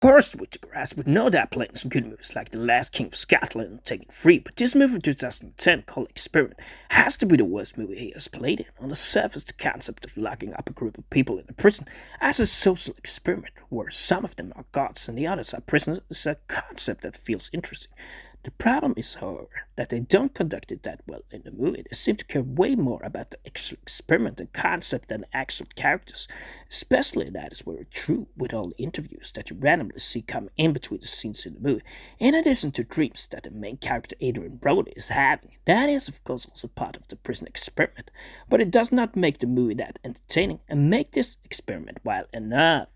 Forrest Whitaker has with no doubt played some good movies like The Last King of Scotland and Taken Free, but this movie from 2010 called Experiment has to be the worst movie he has played in. On the surface, the concept of locking up a group of people in a prison as a social experiment, where some of them are gods and the others are prisoners, is a concept that feels interesting. The problem is, however, that they don't conduct it that well in the movie. They seem to care way more about the actual experiment and concept than the actual characters. Especially that is very true with all the interviews that you randomly see come in between the scenes in the movie. In addition to dreams that the main character Adrian Brody is having, that is of course also part of the prison experiment, but it does not make the movie that entertaining and make this experiment wild enough.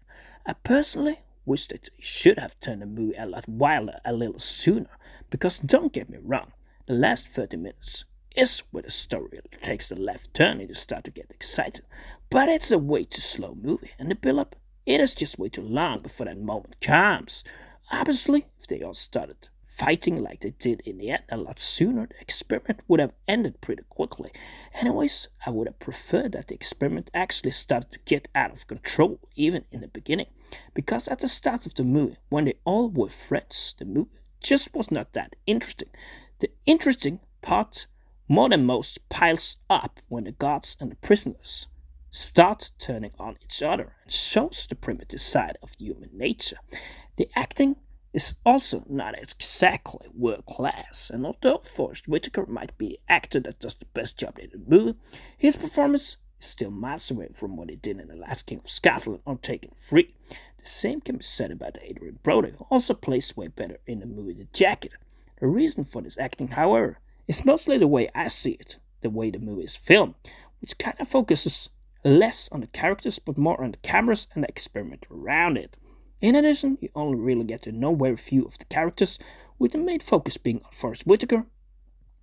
I personally wish that they should have turned the movie a lot wilder a little sooner, because don't get me wrong, the last 30 minutes is where the story takes the left turn and you start to get excited, but it's a way too slow movie, and the build-up, it is just way too long before that moment comes. Obviously, if they all started fighting like they did in the end a lot sooner, the experiment would have ended pretty quickly. Anyways, I would have preferred that the experiment actually started to get out of control even in the beginning, because at the start of the movie, when they all were friends, the movie just was not that interesting. The interesting part, more than most, piles up when the guards and the prisoners start turning on each other and shows the primitive side of human nature. The acting is also not exactly world class, and although Forrest Whitaker might be the actor that does the best job in the movie, his performance is still miles away from what he did in The Last King of Scotland or Taken Free. The same can be said about Adrian Brody, who also plays way better in the movie The Jacket. The reason for this acting, however, is mostly the way I see it, the way the movie is filmed, which kind of focuses less on the characters but more on the cameras and the experiment around it. In addition, you only really get to know very few of the characters, with the main focus being on Forrest Whitaker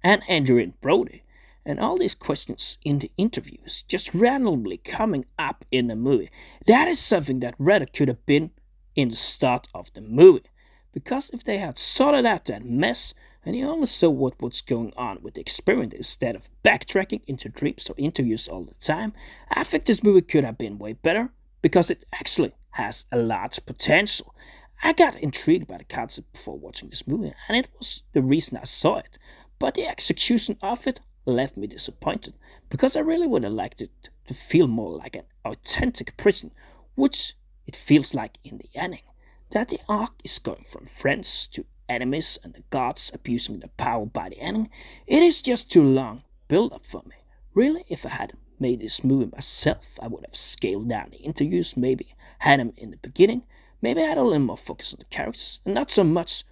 and Adrian Brody, and all these questions in the interviews just randomly coming up in the movie. That is something that rather could have been in the start of the movie, because if they had sorted out that mess and you only saw what was going on with the experiment instead of backtracking into dreams or interviews all the time, I think this movie could have been way better, because it actually has a large potential. I got intrigued by the concept before watching this movie, and it was the reason I saw it. But the execution of it left me disappointed, because I really would have liked it to feel more like an authentic prison, which it feels like in the ending. That the arc is going from friends to enemies and the gods abusing their power by the ending, it is just too long build up for me. Really, if I had made this movie myself, I would have scaled down the interviews, maybe had them in the beginning, maybe had a little more focus on the characters, and not so much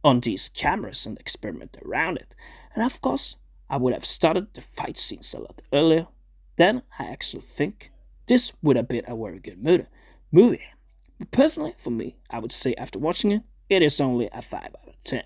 on these cameras and experiment around it. And of course, I would have started the fight scenes a lot earlier. Then I actually think this would have been a very good movie. But personally, for me, I would say after watching it, it is only a 5 out of 10.